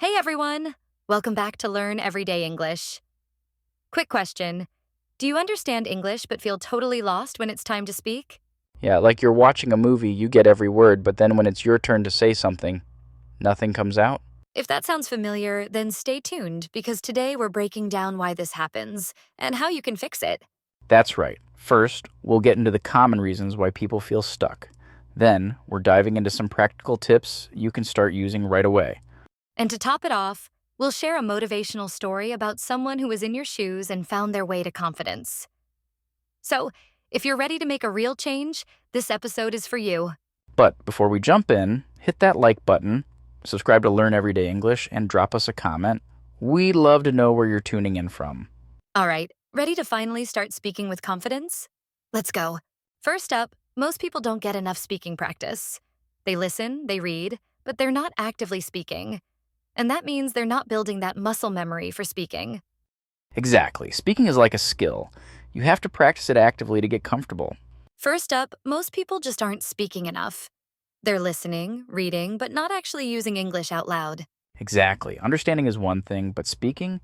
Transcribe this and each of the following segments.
Hey everyone! Welcome back to Learn Everyday English. Quick question. Do you understand English but feel totally lost when it's time to speak? Yeah, like you're watching a movie, you get every word, but then when it's your turn to say something, nothing comes out. If that sounds familiar, then stay tuned because today we're breaking down why this happens and how you can fix it. That's right. First, we'll get into the common reasons why people feel stuck. Then, we're diving into some practical tips you can start using right away. And to top it off, we'll share a motivational story about someone who was in your shoes and found their way to confidence. So, if you're ready to make a real change, this episode is for you. But before we jump in, hit that like button, subscribe to Learn Everyday English, and drop us a comment. We'd love to know where you're tuning in from. All right, ready to finally start speaking with confidence? Let's go. First up, most people don't get enough speaking practice. They listen, they read, but they're not actively speaking. And that means they're not building that muscle memory for speaking. Exactly. Speaking is like a skill. You have to practice it actively to get comfortable. First up, most people just aren't speaking enough. They're listening, reading, but not actually using English out loud. Exactly. Understanding is one thing, but speaking,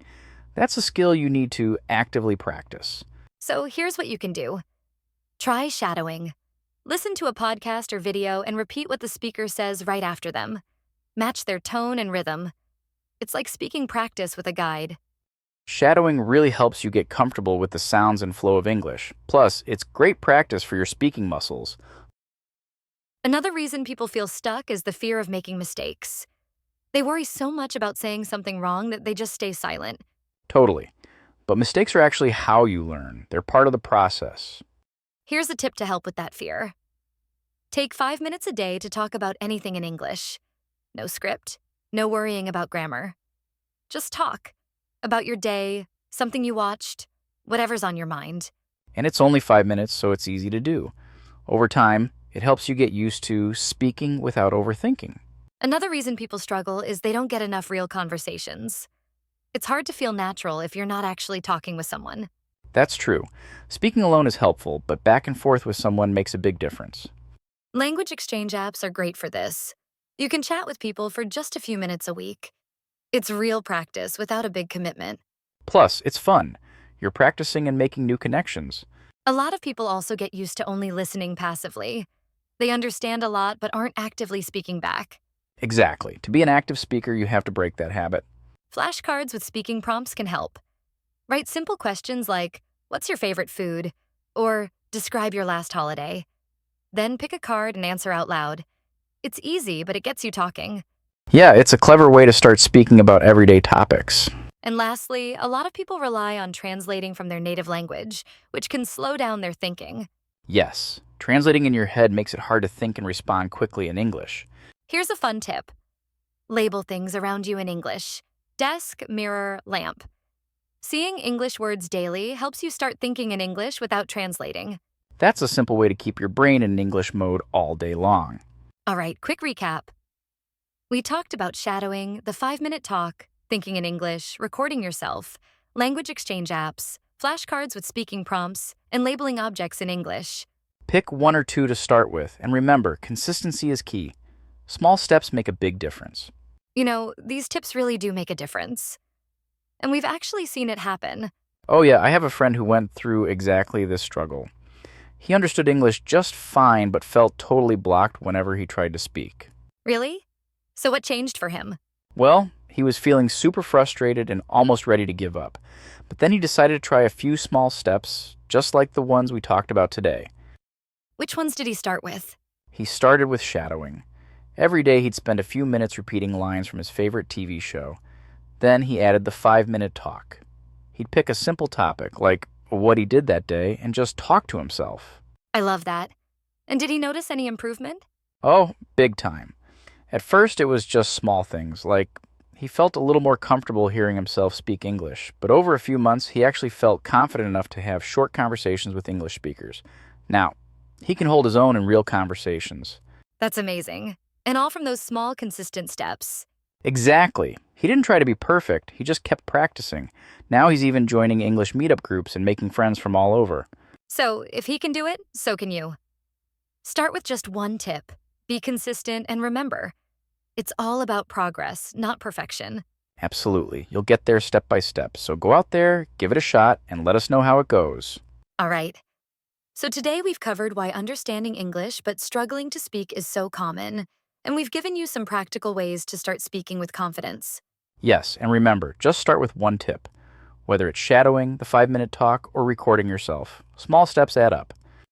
that's a skill you need to actively practice. So here's what you can do. Try shadowing. Listen to a podcast or video and repeat what the speaker says right after them. Match their tone and rhythm. It's like speaking practice with a guide. Shadowing really helps you get comfortable with the sounds and flow of English. Plus, it's great practice for your speaking muscles. Another reason people feel stuck is the fear of making mistakes. They worry so much about saying something wrong that they just stay silent. Totally. But mistakes are actually how you learn, they're part of the process. Here's a tip to help with that fear. Take 5 minutes a day to talk about anything in English. No script, no worrying about grammar. Just talk about your day, something you watched, whatever's on your mind. And it's only 5 minutes, so it's easy to do. Over time, it helps you get used to speaking without overthinking. Another reason people struggle is they don't get enough real conversations. It's hard to feel natural if you're not actually talking with someone. That's true. Speaking alone is helpful, but back and forth with someone makes a big difference. Language exchange apps are great for this. You can chat with people for just a few minutes a week. It's real practice without a big commitment. Plus, it's fun. You're practicing and making new connections. A lot of people also get used to only listening passively. They understand a lot but aren't actively speaking back. Exactly. To be an active speaker, you have to break that habit. Flashcards with speaking prompts can help. Write simple questions like, "What's your favorite food?" or "Describe your last holiday." Then pick a card and answer out loud. It's easy, but it gets you talking. Yeah, it's a clever way to start speaking about everyday topics. And lastly, a lot of people rely on translating from their native language, which can slow down their thinking. Yes, translating in your head makes it hard to think and respond quickly in English. Here's a fun tip. Label things around you in English. Desk, mirror, lamp. Seeing English words daily helps you start thinking in English without translating. That's a simple way to keep your brain in English mode all day long. All right, quick recap. We talked about shadowing, the 5-minute talk, thinking in English, recording yourself, language exchange apps, flashcards with speaking prompts, and labeling objects in English. Pick one or two to start with, and remember, consistency is key. Small steps make a big difference. You know, these tips really do make a difference. And we've actually seen it happen. Oh yeah, I have a friend who went through exactly this struggle. He understood English just fine, but felt totally blocked whenever he tried to speak. Really? So what changed for him? Well, he was feeling super frustrated and almost ready to give up. But then he decided to try a few small steps, just like the ones we talked about today. Which ones did he start with? He started with shadowing. Every day he'd spend a few minutes repeating lines from his favorite TV show. Then he added the 5-minute talk. He'd pick a simple topic, like what he did that day, and just talk to himself. I love that. And did he notice any improvement? Oh, big time. At first it was just small things, like he felt a little more comfortable hearing himself speak English, but over a few months he actually felt confident enough to have short conversations with English speakers. Now, he can hold his own in real conversations. That's amazing. And all from those small, consistent steps. Exactly. He didn't try to be perfect, he just kept practicing. Now he's even joining English meetup groups and making friends from all over. So, if he can do it, so can you. Start with just one tip. Be consistent and remember, It's all about progress, not perfection. Absolutely. You'll get there step by step. So go out there, give it a shot, and let us know how it goes. All right. So today we've covered why understanding English but struggling to speak is so common. And we've given you some practical ways to start speaking with confidence. Yes, and remember, just start with one tip. Whether it's shadowing, the 5-minute talk, or recording yourself, small steps add up.